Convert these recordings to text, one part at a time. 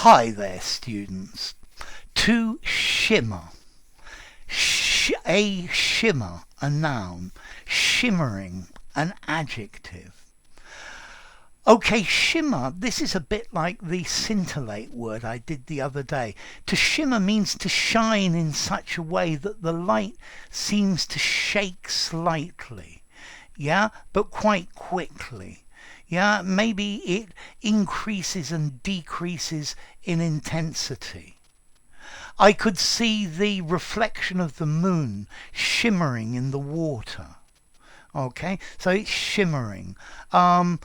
Hi there, students. To shimmer. A shimmer, a noun. Shimmering, an adjective. Okay, shimmer, this is a bit like the scintillate word I did the other day. To shimmer means to shine in such a way that the light seems to shake slightly. Yeah, but quite quickly. Yeah, maybe it increases and decreases in intensity. I could see the reflection of the moon shimmering in the water. Okay, so it's shimmering. I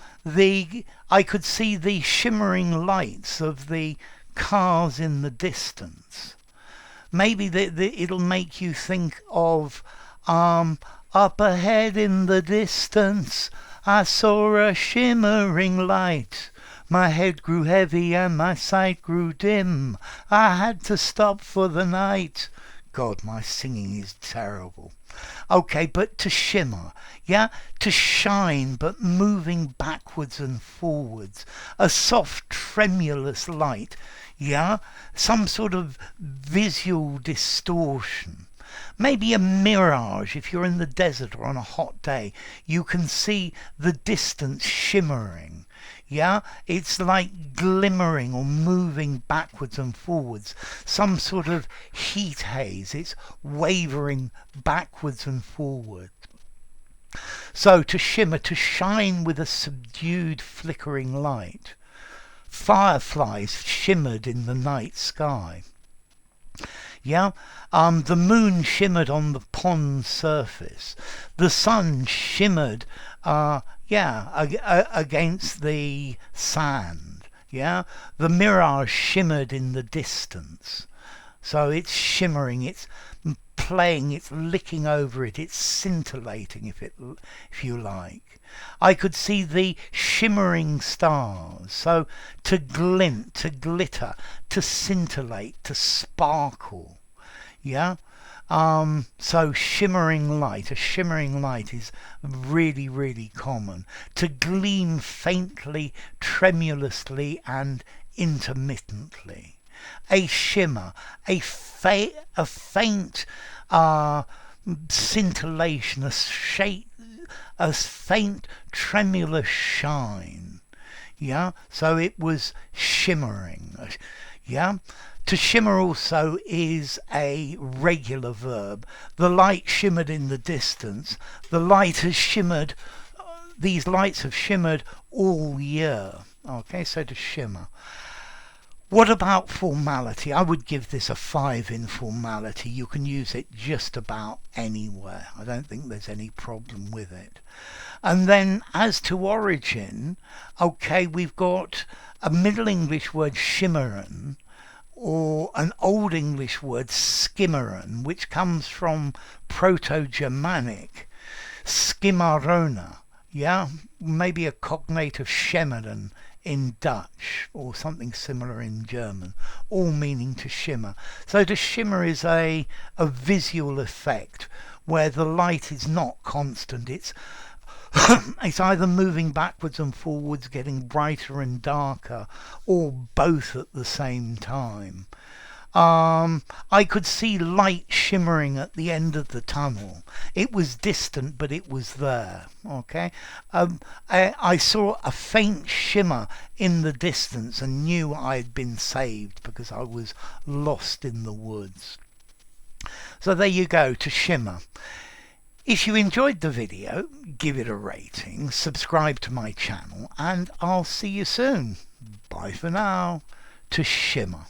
could see the shimmering lights of the cars in the distance. Maybe it'll make you think of up ahead in the distance I saw a shimmering light. My head grew heavy and my sight grew dim. I had to stop for the night. God, my singing is terrible. Okay, but to shimmer, yeah? To shine, but moving backwards and forwards. A soft, tremulous light, yeah? Some sort of visual distortion. Maybe a mirage. If you're in the desert or on a hot day, you can see the distance shimmering. Yeah, it's like glimmering or moving backwards and forwards. Some sort of heat haze. It's wavering backwards and forwards. So to shimmer, to shine with a subdued flickering light. Fireflies shimmered in the night sky. Yeah, the moon shimmered on the pond surface. The sun shimmered, against the sand. Yeah, the mirage shimmered in the distance. So it's shimmering, it's playing, it's licking over it, it's scintillating, if you like. I could see the shimmering stars. So to glint, to glitter, to scintillate, to sparkle. Yeah? So shimmering light, a shimmering light is really, really common. To gleam faintly, tremulously and intermittently. A shimmer, a faint scintillation, a faint tremulous shine. Yeah, so it was shimmering. Yeah, to shimmer also is a regular verb. The light shimmered in the distance. The light has shimmered. These lights have shimmered all year. Okay, so to shimmer. What about formality? I would give this a 5 in formality. You can use it just about anywhere. I don't think there's any problem with it. And then as to origin, okay, we've got a Middle English word shimmerin, or an Old English word skimmerin, which comes from Proto-Germanic, skimmarona, yeah? Maybe a cognate of schemmeren in Dutch, or something similar in German, all meaning to shimmer. So to shimmer is a visual effect where the light is not constant. It's either moving backwards and forwards, getting brighter and darker, or both at the same time. I could see light shimmering at the end of the tunnel. It was distant, but it was there. Okay, I saw a faint shimmer in the distance and knew I'd been saved because I was lost in the woods. So there you go, to shimmer. If you enjoyed the video, give it a rating, subscribe to my channel, and I'll see you soon. Bye for now. To shimmer.